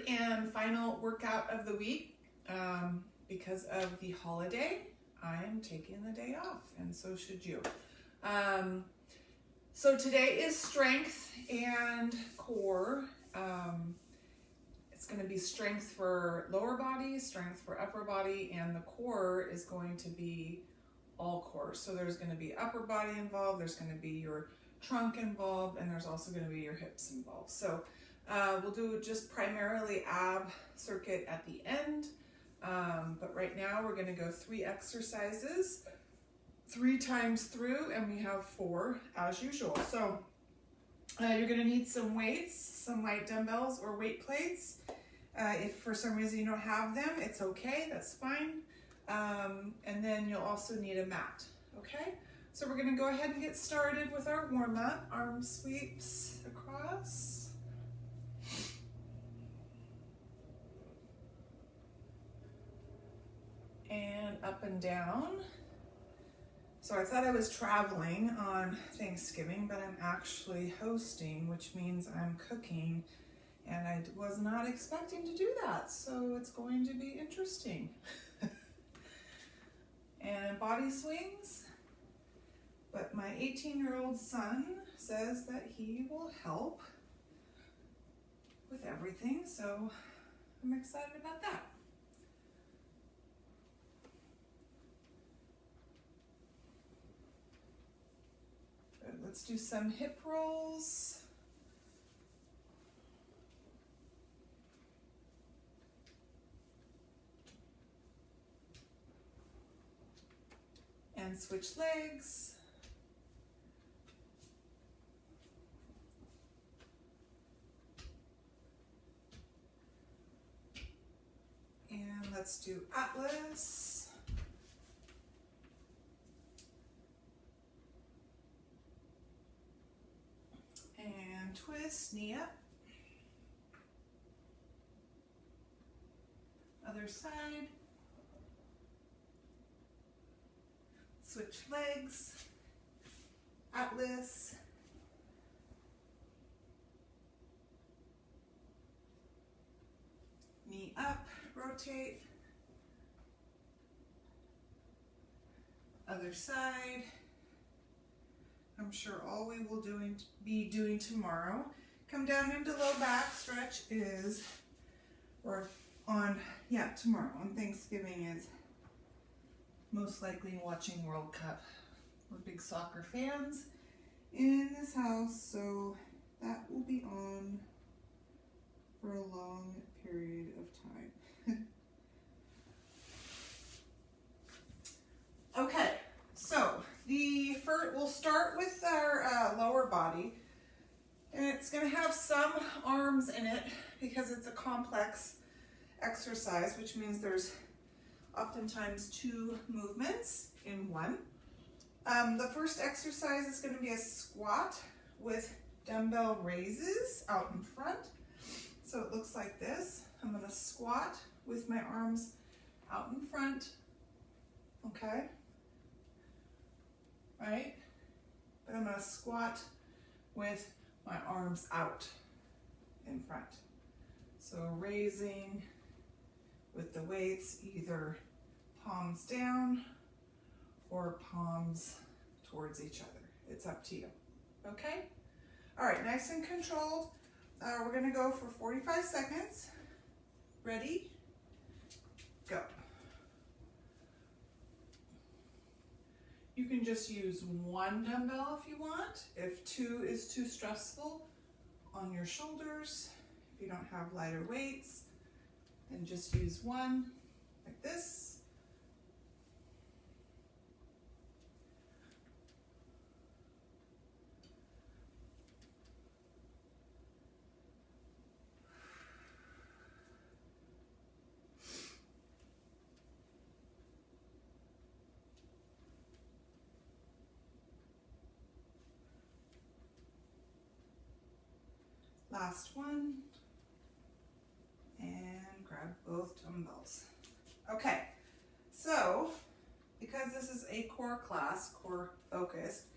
and final workout of the week. Because of the holiday, I'm taking the day off, and so should you. So today is strength and core. It's going to be strength for lower body, strength for upper body, and the core is going to be all core. So there's going to be upper body involved, there's going to be your trunk involved, and there's also going to be your hips involved. So we'll do just primarily ab circuit at the end. But right now we're going to go 3 exercises 3 times through, and we have 4 as usual. So you're going to need some weights, some light dumbbells or weight plates. If for some reason you don't have them, it's okay, that's fine. And then you'll also need a mat, okay? So we're going to go ahead and get started with our warm-up. Arm sweeps across. And up and down. So I thought I was traveling on Thanksgiving, but I'm actually hosting, which means I'm cooking, and I was not expecting to do that, so it's going to be interesting. And body swings, but my 18-year-old son says that he will help with everything, so I'm excited about that. Let's do some hip rolls. And switch legs. And let's do Atlas. Twist, knee up. Other side. Switch legs. Atlas. Knee up, rotate. Other side. I'm sure all we will be doing tomorrow. Come down into low back stretch tomorrow on Thanksgiving is most likely watching World Cup. We're big soccer fans in this house, so that will be on for a long period of time. Okay, so we'll start with our lower body, and it's going to have some arms in it because it's a complex exercise, which means there's oftentimes 2 movements in one. The first exercise is going to be a squat with dumbbell raises out in front. So it looks like this. I'm going to squat with my arms out in front, okay? Right? But I'm going to squat with my arms out in front. So raising with the weights, either palms down or palms towards each other. It's up to you, okay? All right, nice and controlled. We're gonna go for 45 seconds. Ready? Go. You can just use 1 dumbbell if you want. If 2 is too stressful on your shoulders, if you don't have lighter weights, then just use 1 like this. Last one, and grab both dumbbells. Okay, so because this is a core class, core focused,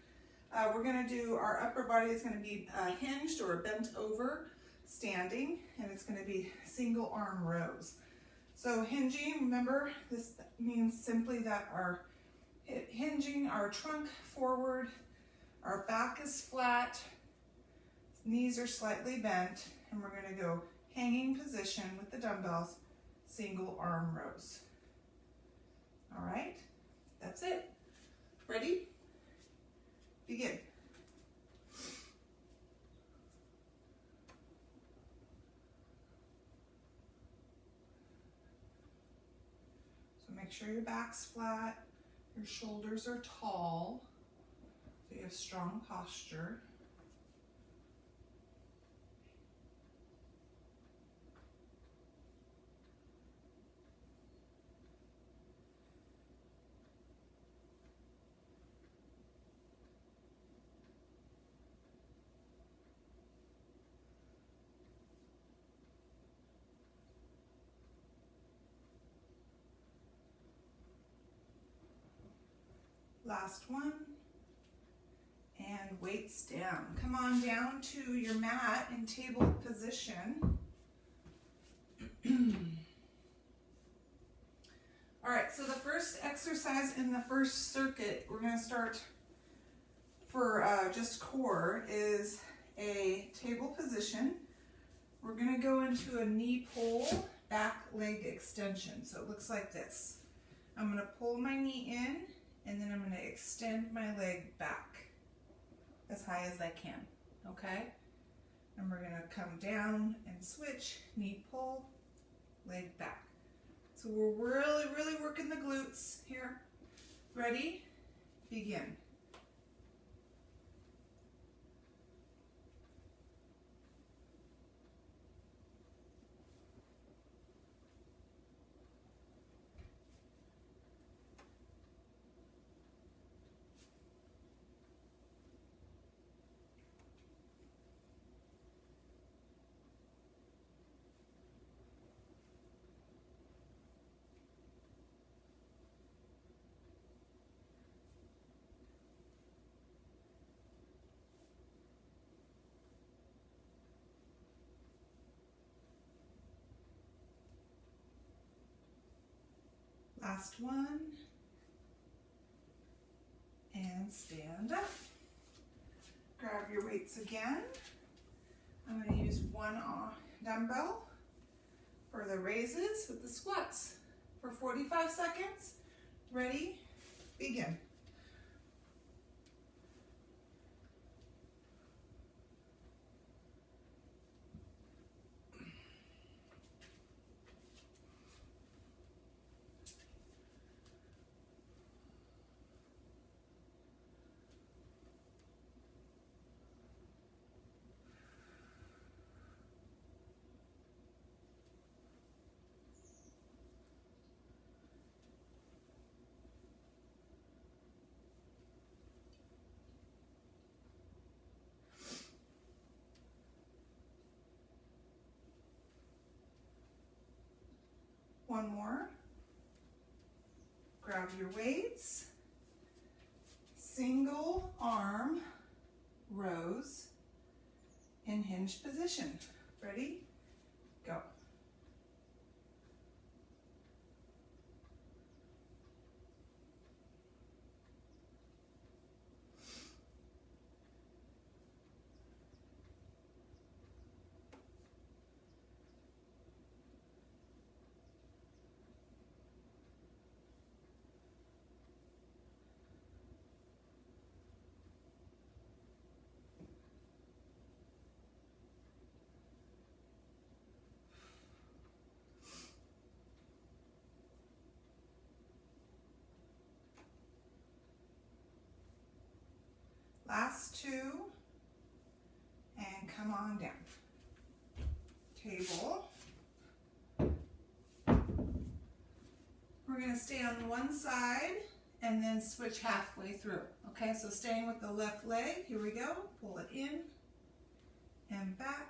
we're gonna do our upper body is gonna be hinged or bent over. standing, and it's going to be single arm rows. So hinging, remember, this means simply that our hinging our trunk forward, our back is flat, knees are slightly bent, and we're going to go hanging position with the dumbbells, single arm rows. All right, that's it. Ready? Begin. So make sure your back's flat, your shoulders are tall, so you have strong posture. Last one. And weights down. Come on down to your mat in table position. All right, so the first exercise in the first circuit, we're going to start for just core, is a table position. We're going to go into a knee pull, back leg extension. So it looks like this. I'm going to pull my knee in, and then I'm going to extend my leg back as high as I can, okay? And we're gonna come down and switch, knee pull, leg back. So we're really working the glutes here. Ready? Begin. Last one. And stand up. Grab your weights again. I'm going to use one dumbbell for the raises with the squats for 45 seconds. Ready? Begin. One more. Grab your weights. Single arm rows in hinge position. Ready? Go. Last two, and come on down. Table. We're going to stay on one side and then switch halfway through. Okay, so staying with the left leg, here we go. Pull it in and back.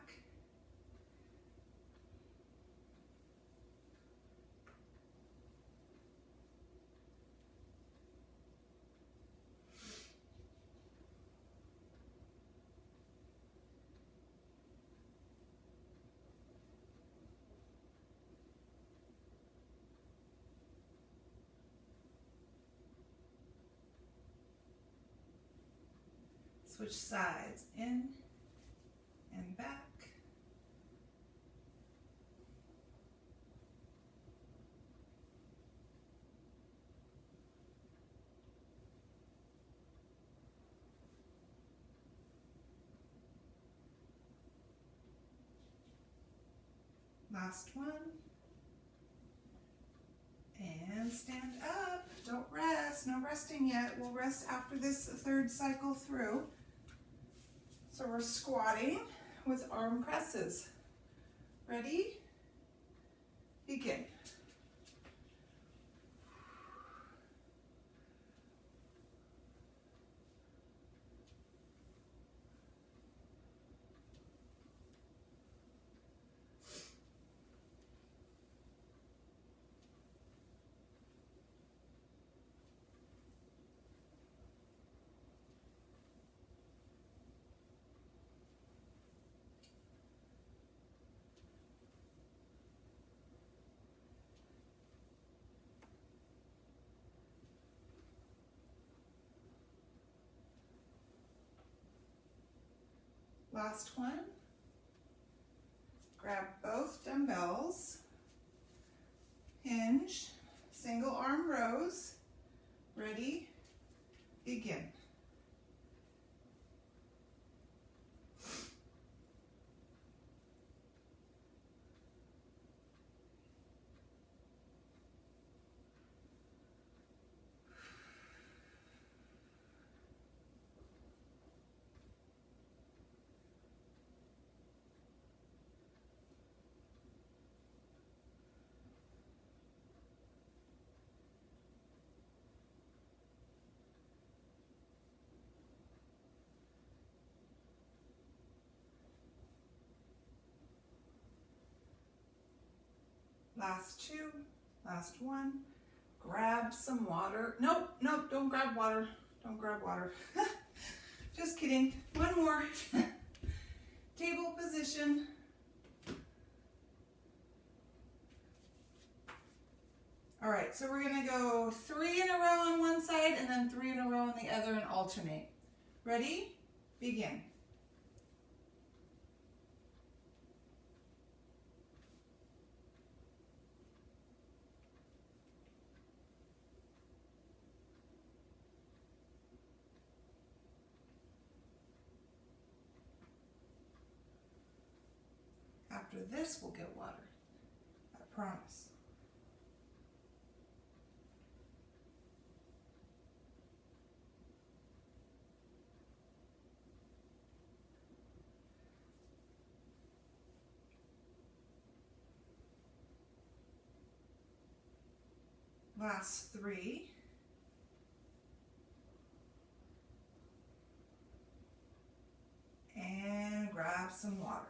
Switch sides, in and back. Last one. And stand up. Don't rest. No resting yet. We'll rest after this third cycle through. So we're squatting with arm presses. Ready? Begin. Last one. Grab both dumbbells, hinge, single arm rows. Ready? Begin. Last two, last one. Grab some water. Nope, nope, don't grab water. Don't grab water. Just kidding. One more. Table position. All right, so we're gonna go 3 in a row on one side and then 3 in a row on the other and alternate. Ready? Begin. After this, we'll get water. I promise. Last 3. And grab some water.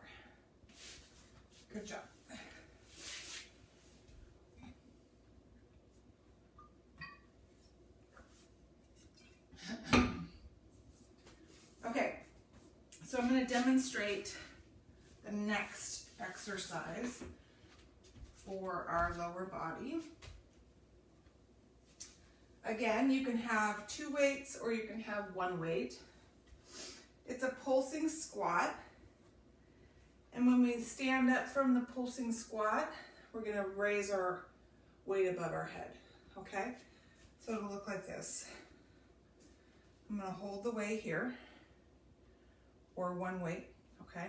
Good job. Okay, so I'm going to demonstrate the next exercise for our lower body. Again, you can have 2 weights or you can have 1 weight. It's a pulsing squat. And when we stand up from the pulsing squat, we're going to raise our weight above our head, okay? So it'll look like this. I'm going to hold the weight here, or 1 weight, okay?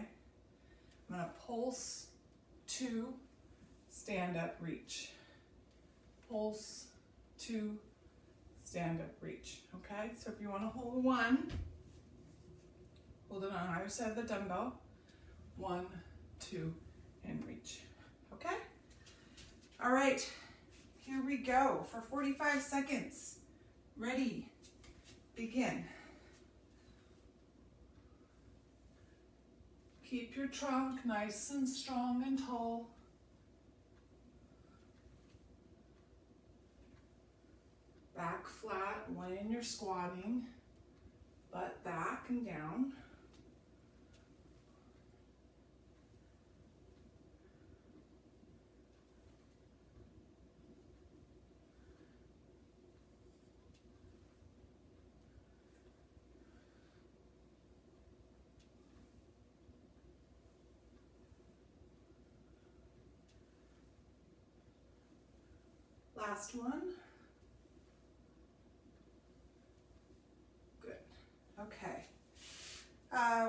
I'm going to pulse 2, stand up, reach. Pulse 2, stand up, reach, okay? So if you want to hold 1, hold it on either side of the dumbbell. 1, 2, and reach. Okay? All right, here we go for 45 seconds. Ready? Begin. Keep your trunk nice and strong and tall. Back flat when you're squatting, butt back and down. Last one. Good. Okay.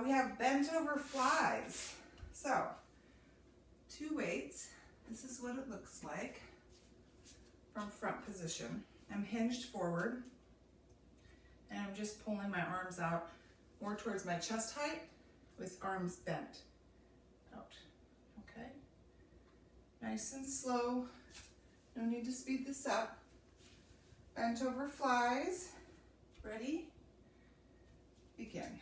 We have bent over flies. So, 2 weights. This is what it looks like from front position. I'm hinged forward, and I'm just pulling my arms out more towards my chest height with arms bent out. Okay? Nice and slow. No need to speed this up. Bent over flies. Ready? Begin.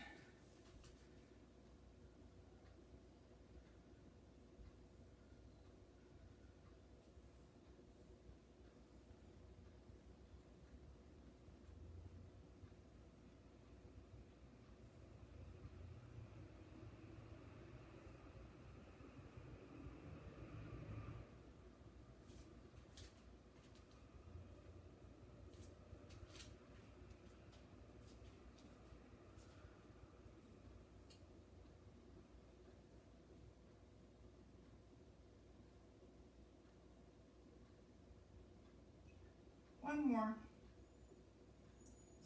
One more.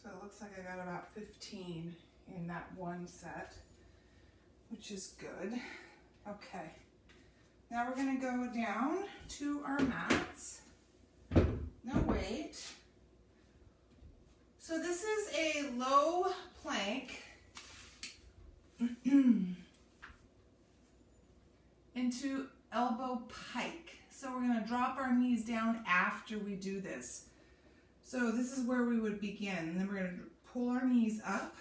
So it looks like I got about 15 in that one set, which is good. Okay. Now we're going to go down to our mats. No weight. So this is a low plank into elbow pike. So we're going to drop our knees down after we do this. So this is where we would begin. And then we're going to pull our knees up,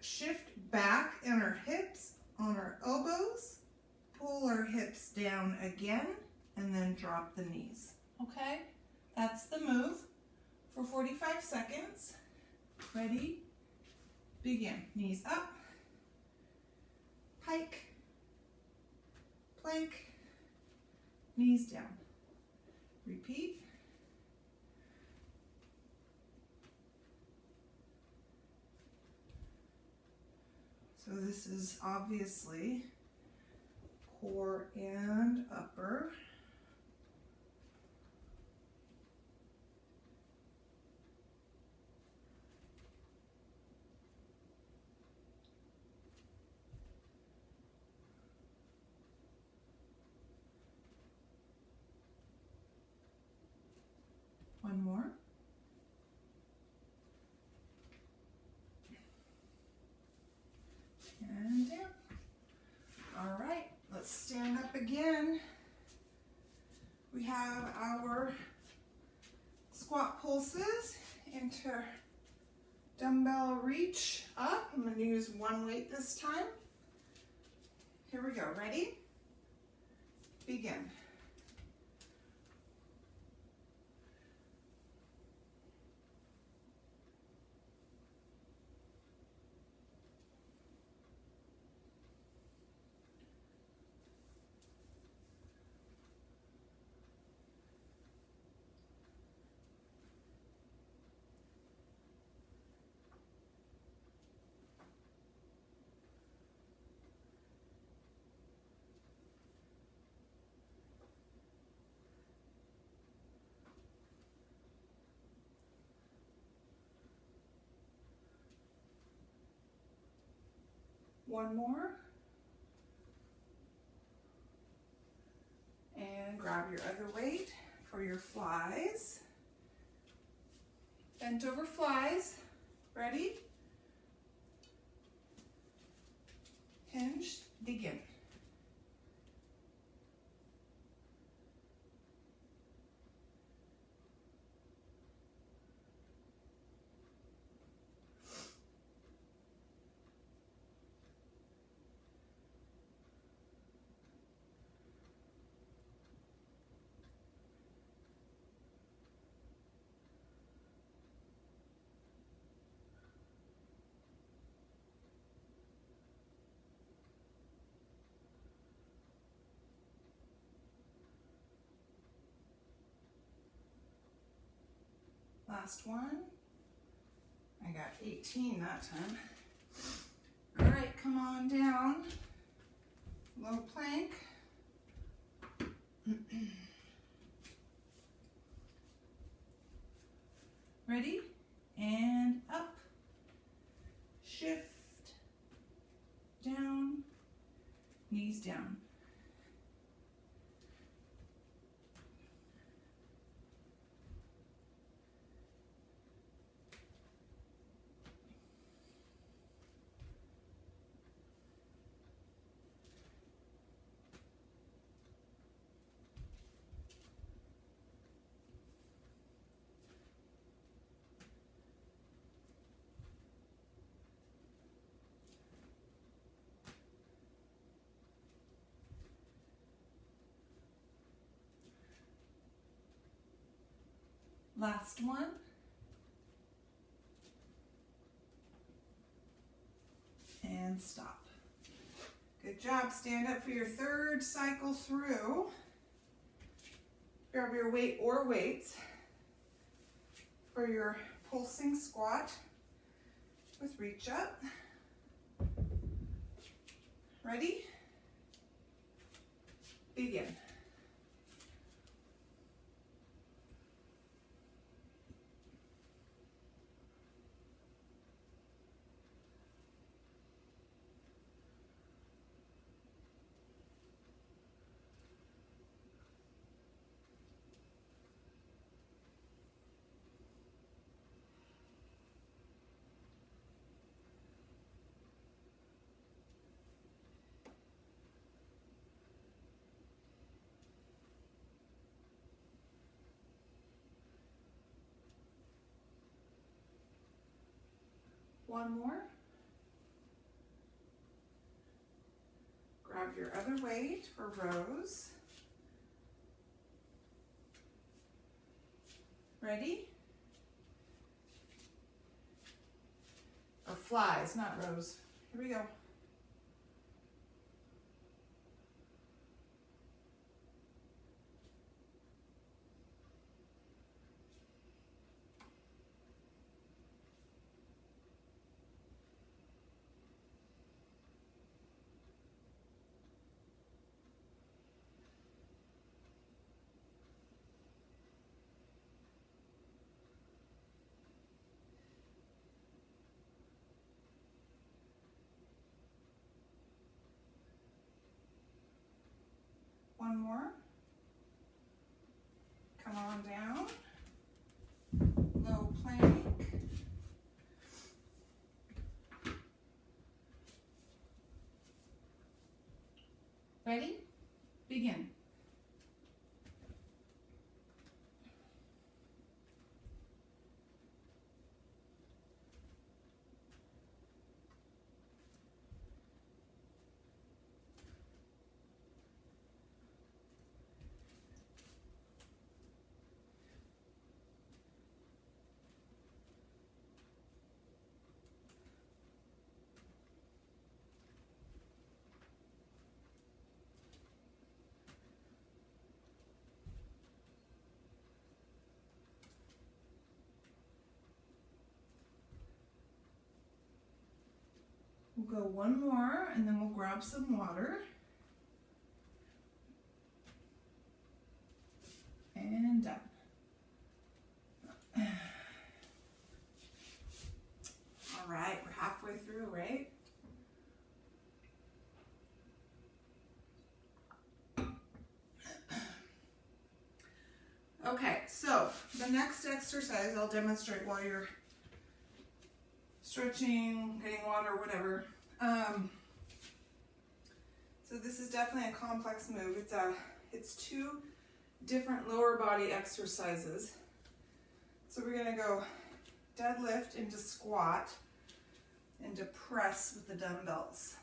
shift back in our hips on our elbows, pull our hips down again, and then drop the knees. Okay? That's the move for 45 seconds. Ready? Begin. Knees up, pike, plank, knees down. Repeat. So this is obviously core and upper. One more. And down. All right, let's stand up again. We have our squat pulses into dumbbell reach up. I'm going to use one weight this time. Here we go. Ready? Begin. One more. And grab your other weight for your flies. Bent over flies. Ready? Hinge. Begin. Last one. I got 18 that time. All right, come on down. Low plank. Last one. And stop. Good job. Stand up for your third cycle through. Grab your weight or weights for your pulsing squat with reach up. Ready? Begin. One more. Grab your other weight for rows. Ready? Or flies, not rows. Here we go. One more. Come on down. Low plank. Ready? Begin. We'll go one more and then we'll grab some water. And done. All right, we're halfway through, right? Okay, so the next exercise I'll demonstrate while you're stretching, getting water, whatever. So this is definitely a complex move. It's two different lower body exercises. So we're gonna go deadlift into squat into press with the dumbbells.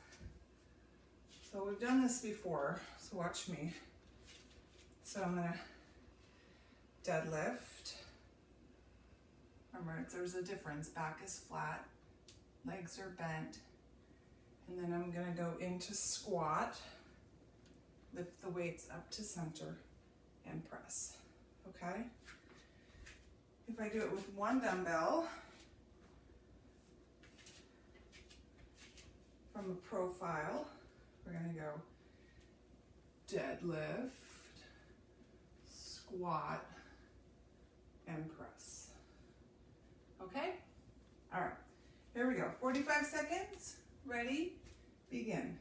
So we've done this before, so watch me. So I'm gonna deadlift. Remember, there's a difference. Back is flat, legs are bent. And then I'm gonna go into squat, lift the weights up to center, and press, okay? If I do it with one dumbbell, from a profile, we're gonna go deadlift, squat, and press. Okay? All right, here we go. 45 seconds, ready, begin.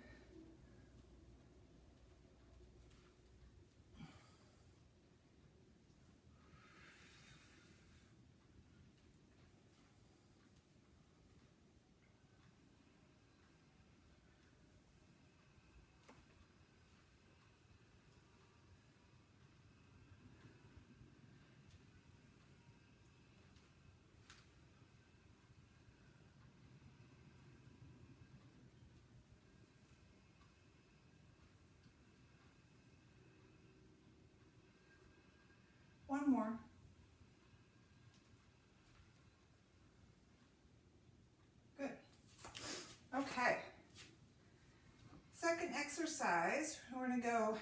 One more. exercise, we're going to go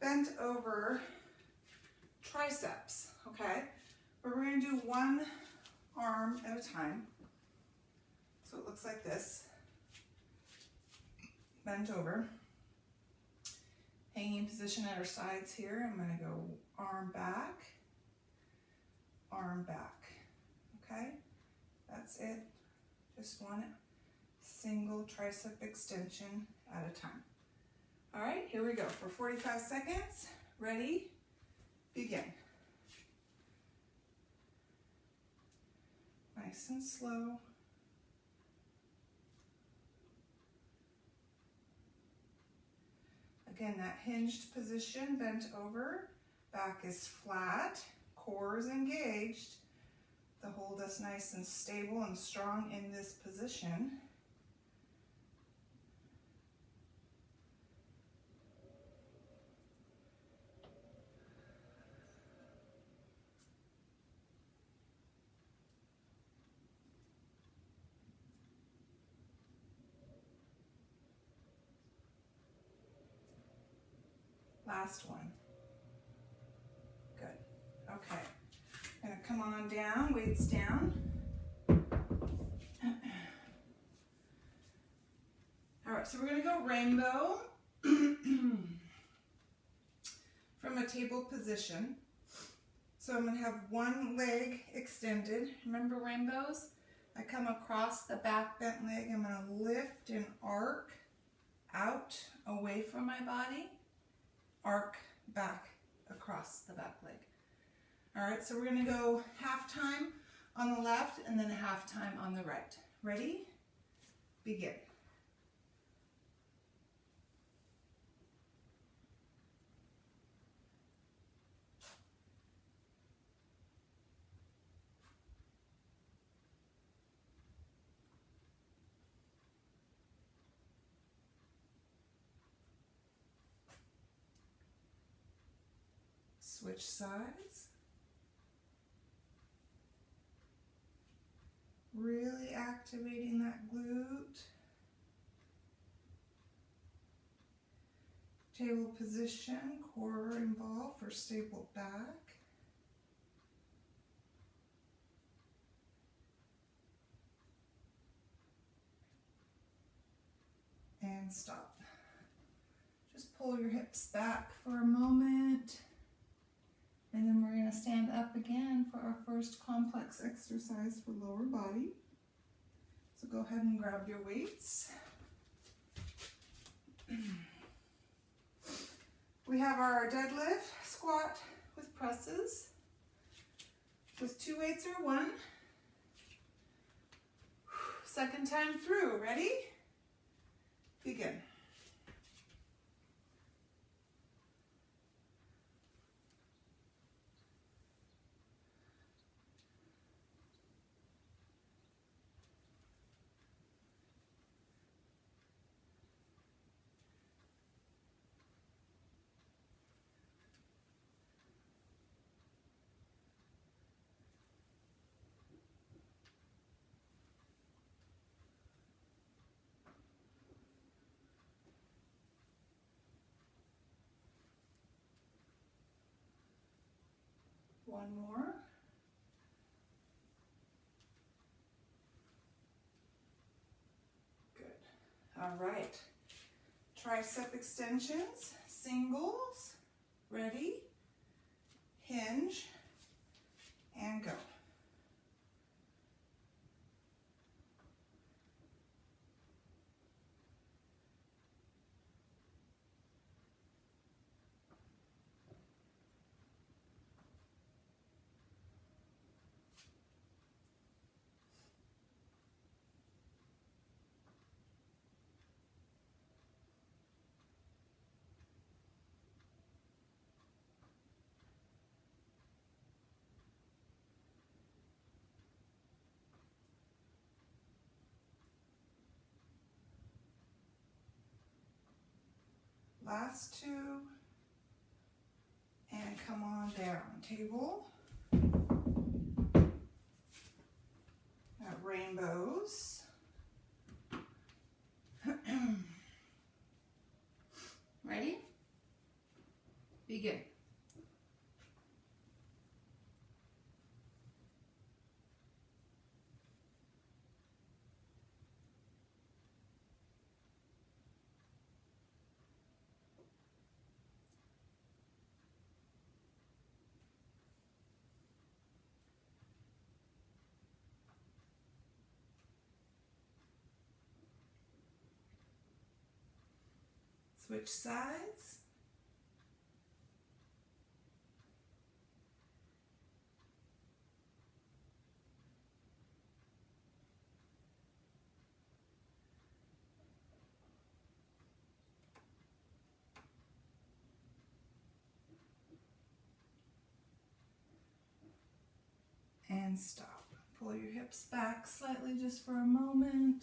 bent over triceps, okay? But we're going to do one arm at a time. So it looks like this. Bent over. Hanging position at our sides here. I'm going to go arm back, okay? That's it. Just one single tricep extension at a time. All right, here we go for 45 seconds. Ready? Begin. Nice and slow. Again, that hinged position, bent over, back is flat, core is engaged. To hold us nice and stable and strong in this position. Last one. Good. Okay. Gonna come on down, weights down. All right, so we're gonna go rainbow from a table position. So I'm gonna have one leg extended. Remember rainbows? I come across the back bent leg. I'm gonna lift and arc out away from my body. Arc back across the back leg. All right, so we're gonna go half time on the left and then half time on the right. Ready? Begin. Switch sides. Really activating that glute. Table position, core involved for stable back. And stop. Just pull your hips back for a moment. And then we're going to stand up again for our first complex exercise for lower body. So go ahead and grab your weights. We have our deadlift, squat with presses, with 2 weights or 1. Second time through, ready? Begin. One more. Good. All right. Tricep extensions, singles. Ready? Hinge and go. Last 2, and come on down. Table. Got rainbows. Ready? Begin. Switch sides. And stop. Pull your hips back slightly just for a moment.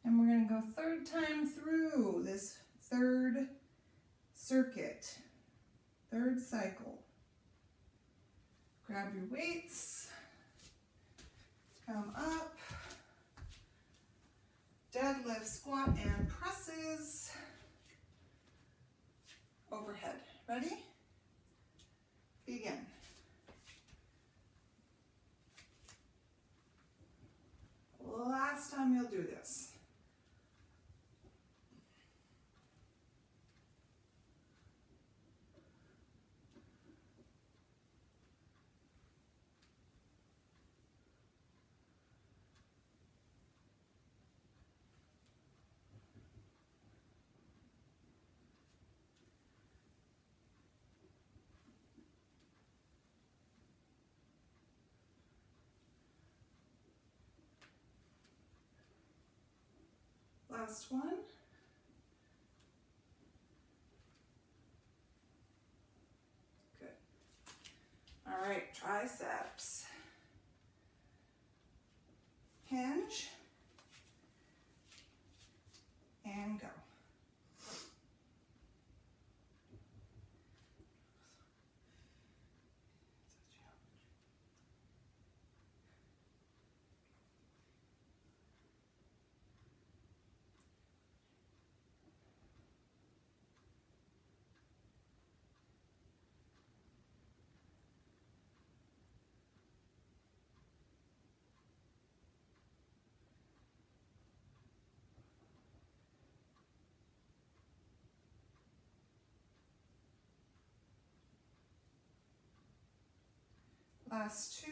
And we're going to go third time through this third circuit, third cycle. Grab your weights, come up, deadlift, squat, and presses overhead. Ready? Begin. Last time you'll do this. Last one. Good. All right, triceps. Hinge. And go. Last two,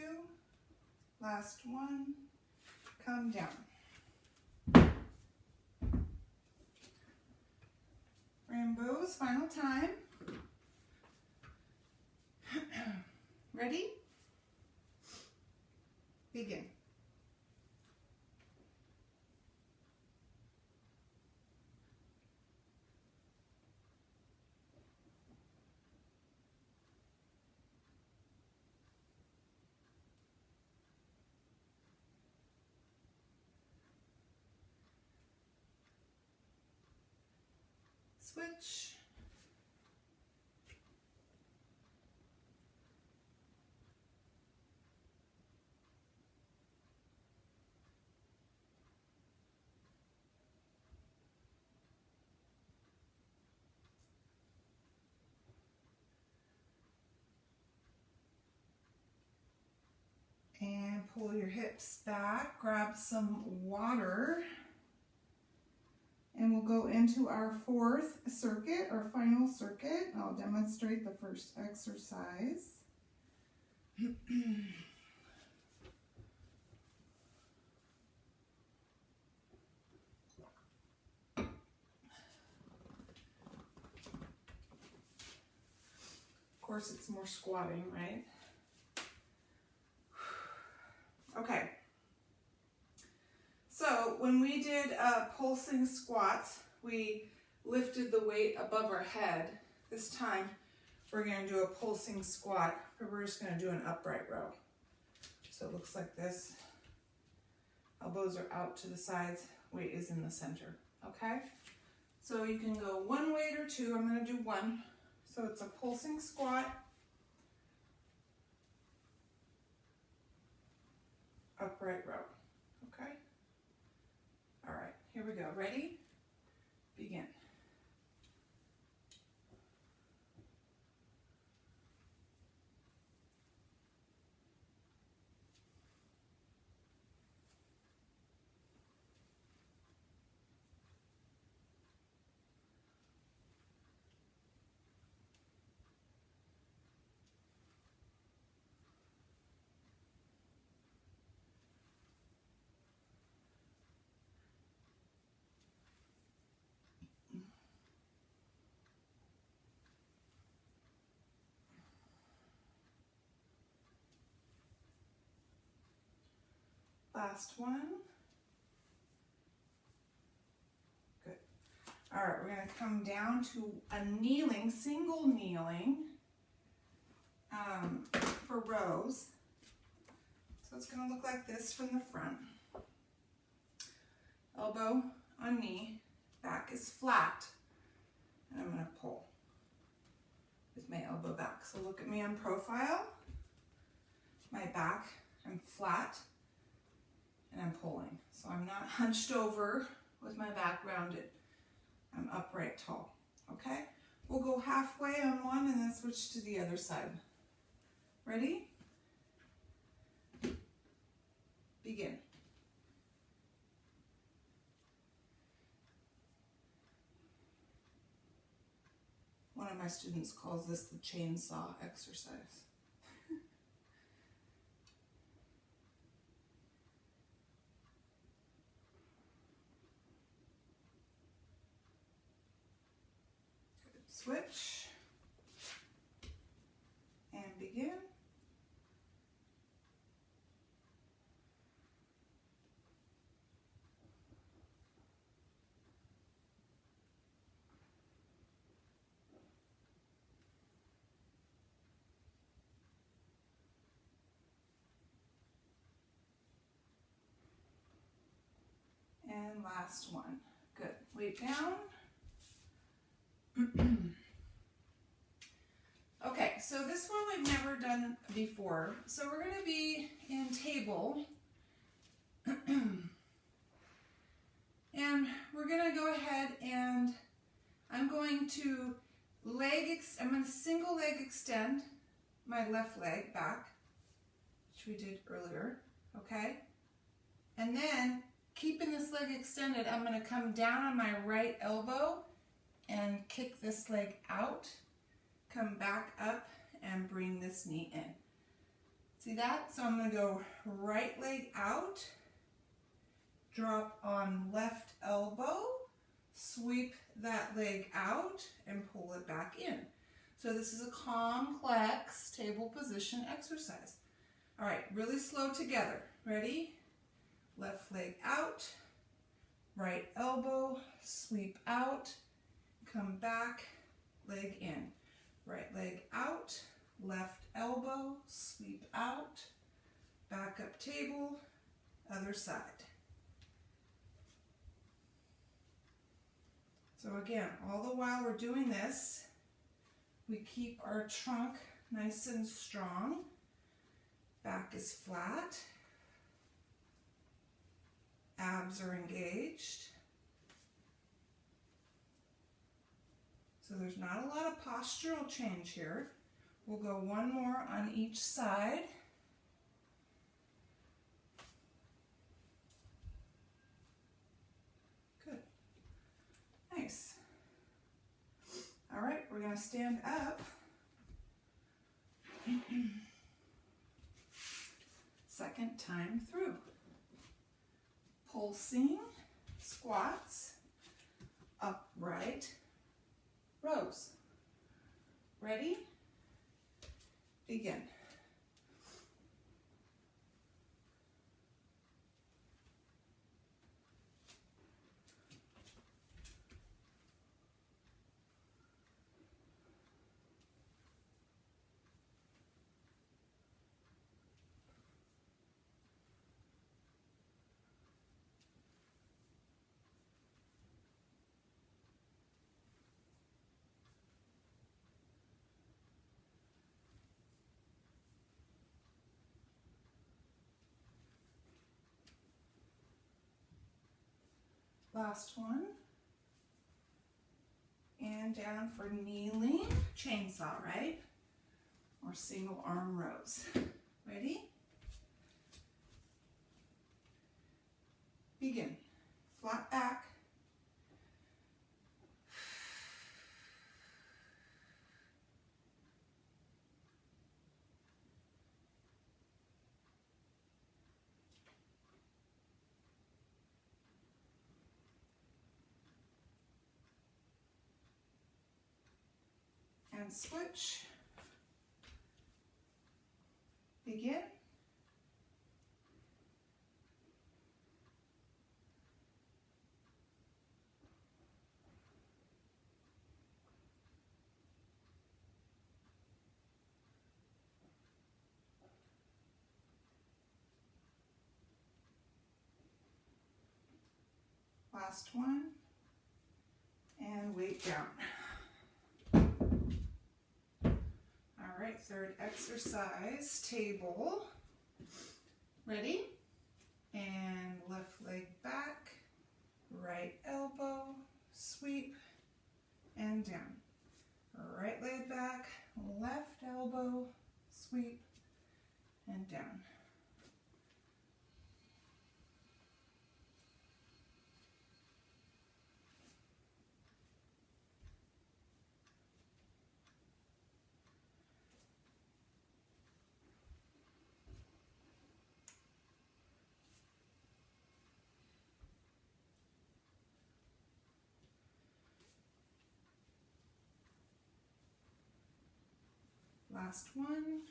last one, come down. Rainbows, final time. Ready? Begin. Switch. And pull your hips back, grab some water, and we'll go into our fourth circuit, our final circuit. I'll demonstrate the first exercise. Of course, it's more squatting, right? Okay. So when we did pulsing squats, we lifted the weight above our head. This time, we're going to do a pulsing squat, but we're just going to do an upright row. So it looks like this. Elbows are out to the sides, weight is in the center, okay? So you can go one weight or two. I'm going to do one. So it's a pulsing squat, upright row, okay? All right, here we go. Ready? Begin. Last one. Good. All right, we're going to come down to a kneeling, single kneeling for rows. So it's going to look like this from the front. Elbow on knee, back is flat, and I'm going to pull with my elbow back. So look at me on profile. My back, I'm flat, and I'm pulling. So I'm not hunched over with my back rounded. I'm upright tall, okay? We'll go halfway on one and then switch to the other side. Ready? Begin. One of my students calls this the chainsaw exercise. Good. Switch and begin. And last one. Good. Weight down. Okay, so this one we've never done before. So we're going to be in table. And we're going to go ahead and I'm going to single leg extend my left leg back, which we did earlier, okay? And then keeping this leg extended, I'm going to come down on my right elbow and kick this leg out, come back up and bring this knee in. See that? So I'm going to go right leg out, drop on left elbow, sweep that leg out and pull it back in. So this is a complex table position exercise. All right, really slow together. Ready? Left leg out, right elbow, sweep out, come back, leg in. Right leg out, left elbow, sweep out, back up table, other side. So again, all the while we're doing this, we keep our trunk nice and strong. Back is flat. Abs are engaged. So there's not a lot of postural change here. We'll go one more on each side. Good. Nice. All right, we're going to stand up. Second time through. Pulsing, squats, upright, rows. Ready? Begin. Last one. And down for kneeling, chainsaw, right? Or single arm rows. Ready? Begin. Flat back. And switch. Begin. Last one. And weight down. All right, third exercise, table. Ready? And left leg back, right elbow, sweep, and down. Right leg back, left elbow, sweep, and down. Last one.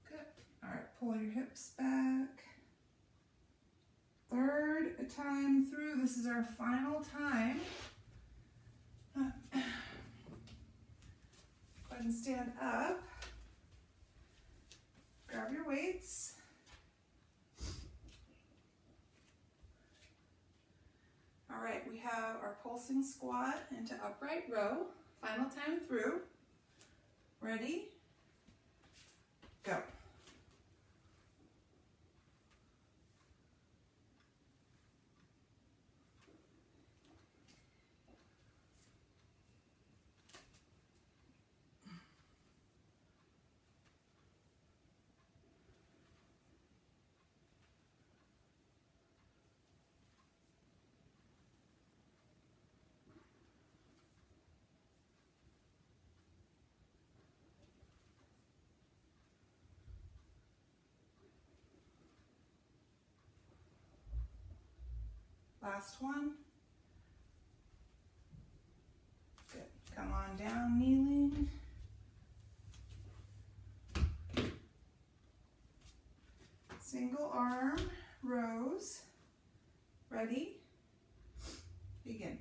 Good. All right, pull your hips back. Third time through. This is our final time. Go ahead and stand up. Grab your weights. All right, we have our pulsing squat into upright row. Final time through. Ready? Go. Last one. Good. Come on down, kneeling. Single arm rows. Ready? Begin.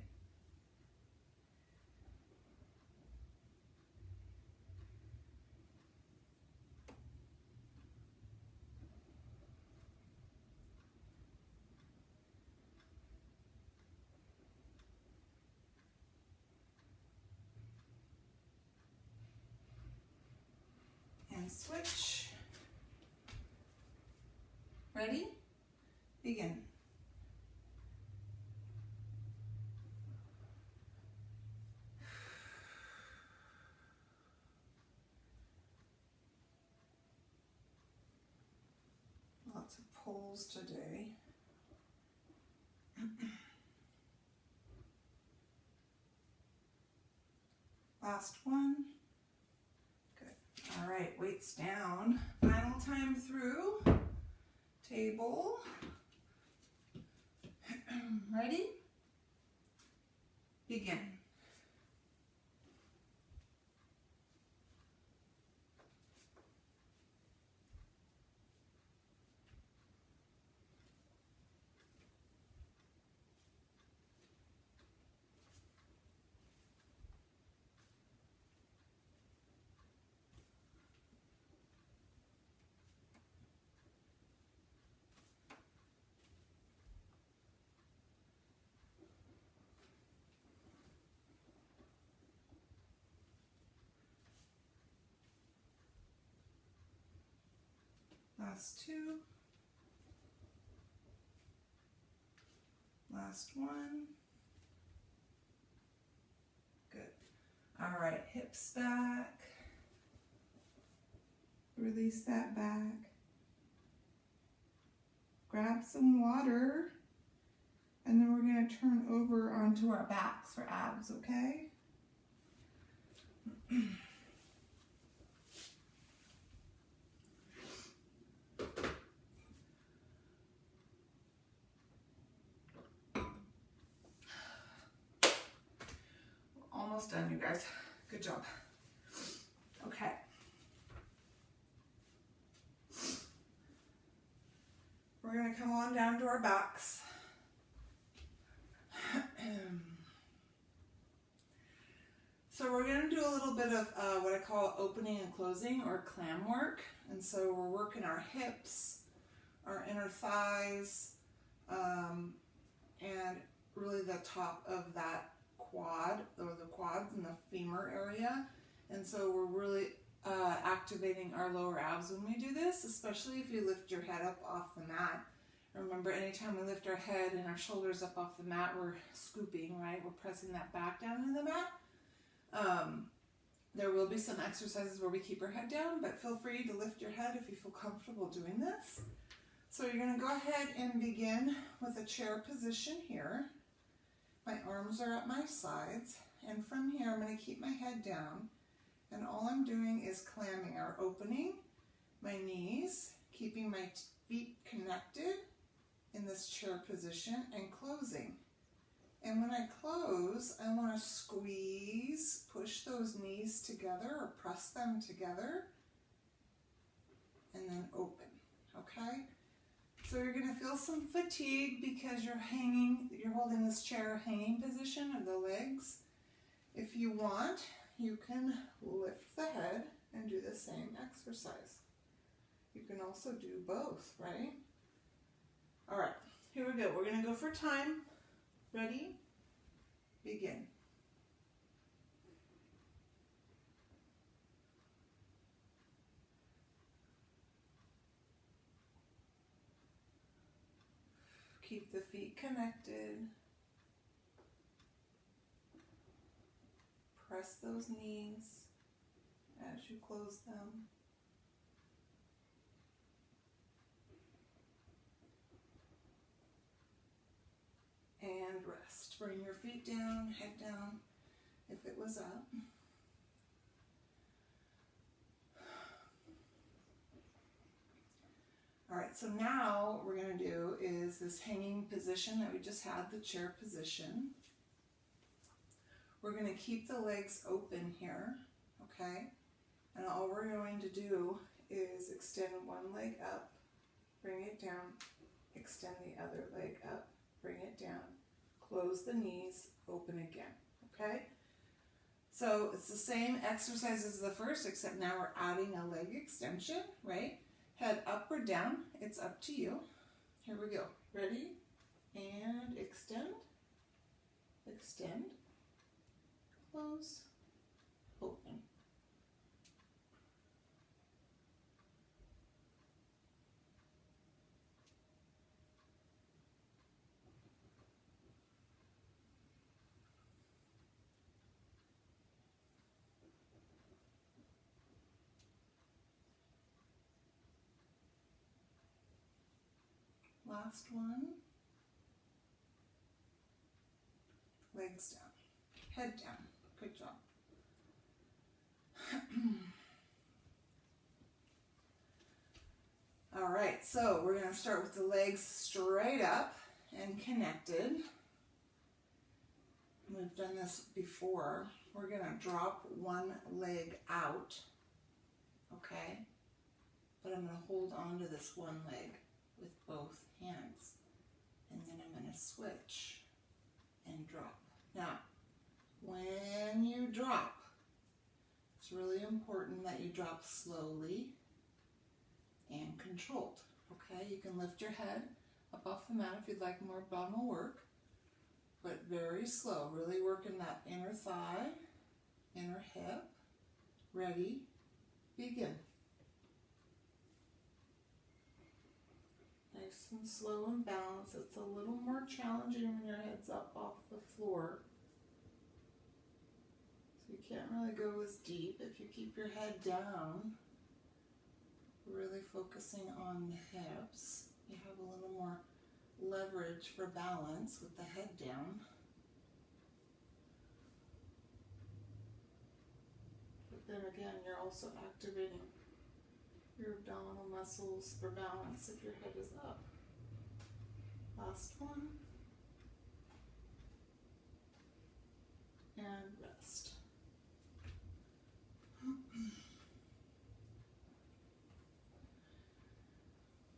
And switch. Ready? Begin. Lots of pulls today. Last one. Good. All right, weights down. Final time through. Table. Ready? Begin. Last two. Last one. Good. All right, hips back. Release that back. Grab some water. And then we're going to turn over onto our backs for abs, okay? Almost done, you guys. Good job. Okay. We're going to come on down to our backs. So we're going to do a little bit of what I call opening and closing or clam work. And so we're working our hips our inner thighs, and really the top of that quad, or the quads and the femur area. And so we're really activating our lower abs when we do this, especially if you lift your head up off the mat. Remember, anytime we lift our head and our shoulders up off the mat, we're scooping, right? We're pressing that back down into the mat. There will be some exercises where we keep our head down, but feel free to lift your head if you feel comfortable doing this. So you're going to go ahead and begin with a chair position here. My arms are at my sides, and from here I'm going to keep my head down, and all I'm doing is clamming or opening my knees, keeping my feet connected in this chair position, and closing. And when I close, I want to squeeze, push those knees together or press them together, and then open, okay? So you're going to feel some fatigue because you're holding this chair hanging position of the legs. If you want, you can lift the head and do the same exercise. You can also do both, right? All right, here we go. We're going to go for time. Ready? Begin. Keep the feet connected. Press those knees as you close them. And rest. Bring your feet down, head down if it was up. All right, so now what we're going to do is this hanging position that we just had, the chair position. We're going to keep the legs open here, okay? And all we're going to do is extend one leg up, bring it down, extend the other leg up, bring it down, close the knees, open again, okay? So it's the same exercise as the first, except now we're adding a leg extension, right? Head up or down, it's up to you. Here we go. Ready? And extend, extend, close, open. Last one. Legs down, head down. Good job. All right, so we're going to start with the legs straight up and connected. We've done this before. We're going to drop one leg out, okay? But I'm going to hold on to this one leg with both hands. And then I'm going to switch and drop. Now, when you drop, it's really important that you drop slowly and controlled, okay? You can lift your head up off the mat if you'd like more abdominal work, but very slow, really working that inner thigh, inner hip. Ready, begin. Nice and slow and balanced. It's a little more challenging when your head's up off the floor. So you can't really go as deep if you keep your head down. Really focusing on the hips. You have a little more leverage for balance with the head down. But then again, you're also activating your abdominal muscles for balance if your head is up. Last one. And rest.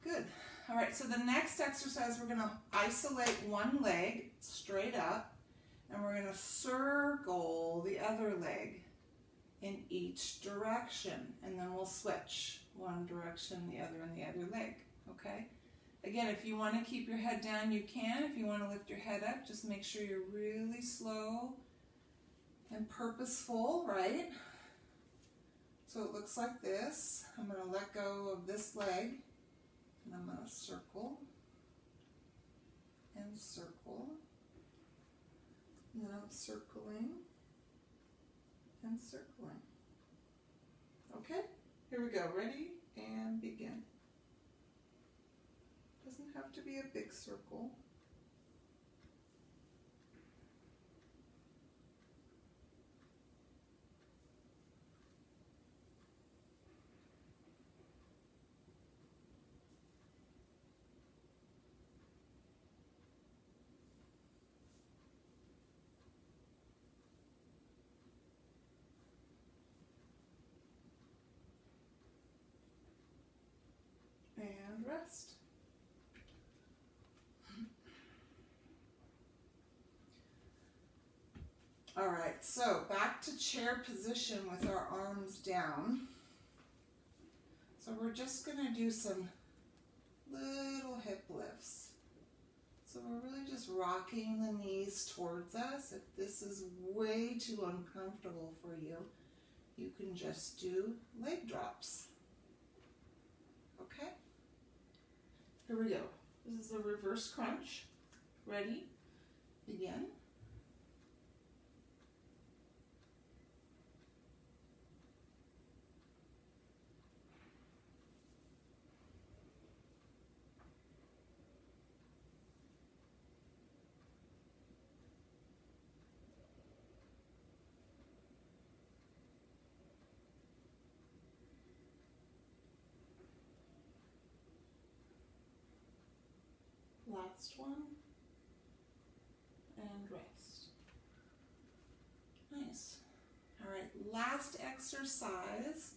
Good. All right, so the next exercise, we're going to isolate one leg straight up, and we're going to circle the other leg in each direction, and then we'll switch one direction, the other, and the other leg, okay? Again, if you want to keep your head down, you can. If you want to lift your head up, just make sure you're really slow and purposeful, right? So it looks like this. I'm going to let go of this leg, and I'm going to circle and circle. And then I'm circling and circling. Okay, here we go. Ready and begin. Doesn't have to be a big circle. And rest. All right, so back to chair position with our arms down. So we're just going to do some little hip lifts. So we're really just rocking the knees towards us. If this is way too uncomfortable for you, you can just do leg drops. Okay? Here we go. This is a reverse crunch. Ready? Begin. Last one, and rest. Nice. All right, last exercise.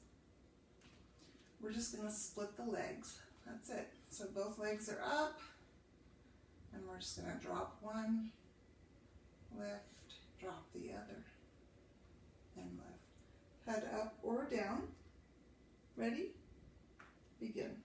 We're just going to split the legs. That's it. So both legs are up, and we're just going to drop one, lift, drop the other, and lift. Head up or down. Ready? Begin.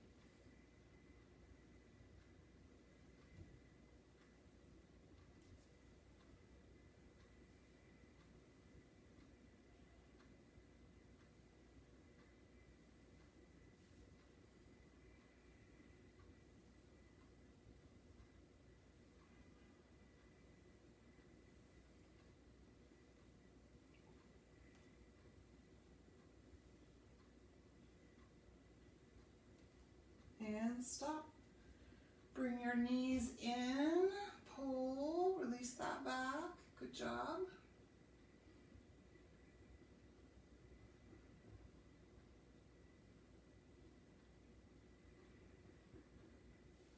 And stop. Bring your knees in, pull, release that back. Good job.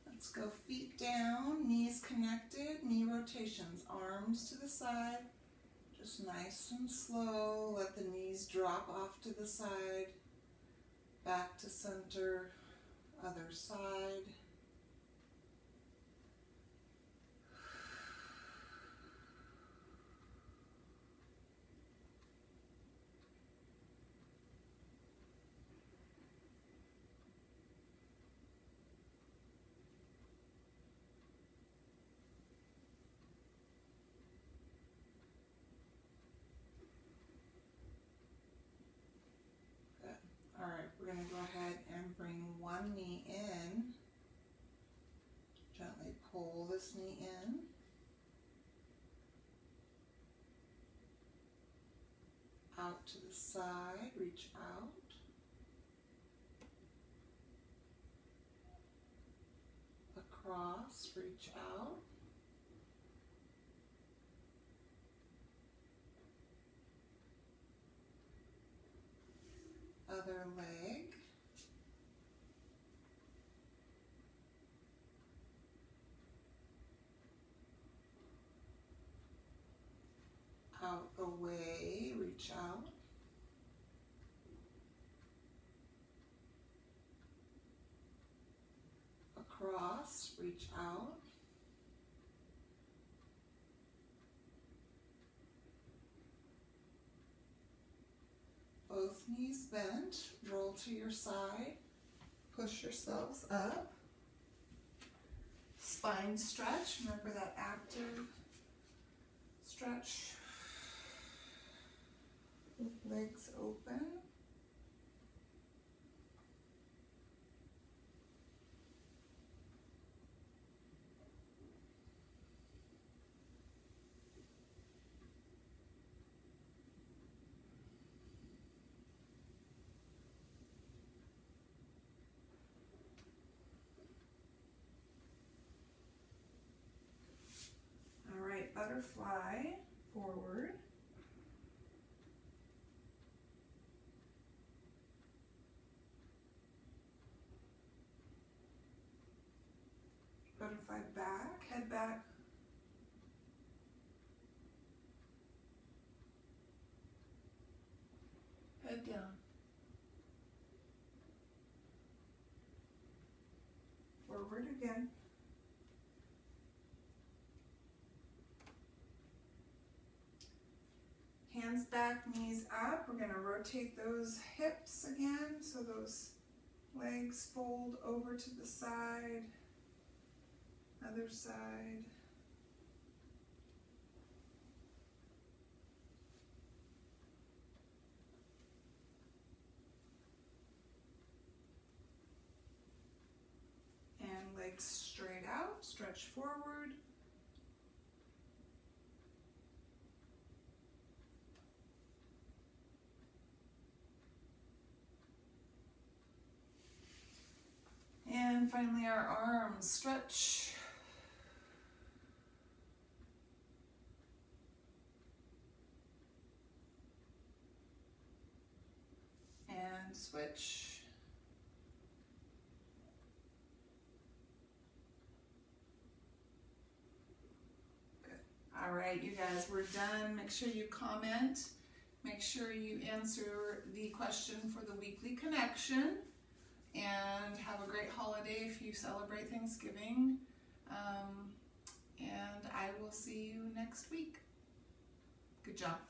Let's go feet down, knees connected, knee rotations, arms to the side. Just nice and slow. Let the knees drop off to the side, back to center. Other side. Good. All right, we're going to go ahead and bring one knee in. Gently pull this knee in. Out to the side, reach out. Across, reach out. Other leg. Out, away, reach out. Across, reach out. Both knees bent, roll to your side, push yourselves up. spine stretch. Remember that active stretch with legs open. Butterfly forward. Butterfly back, head back. Head down. Forward again. Hands back, knees up. We're going to rotate those hips again so those legs fold over to the side. Other side. And legs straight out, stretch forward. And finally our arms, stretch. And switch. Good. All right, you guys, we're done. Make sure you comment. Make sure you answer the question for the weekly connection. And have a great holiday if you celebrate Thanksgiving. And I will see you next week. Good job.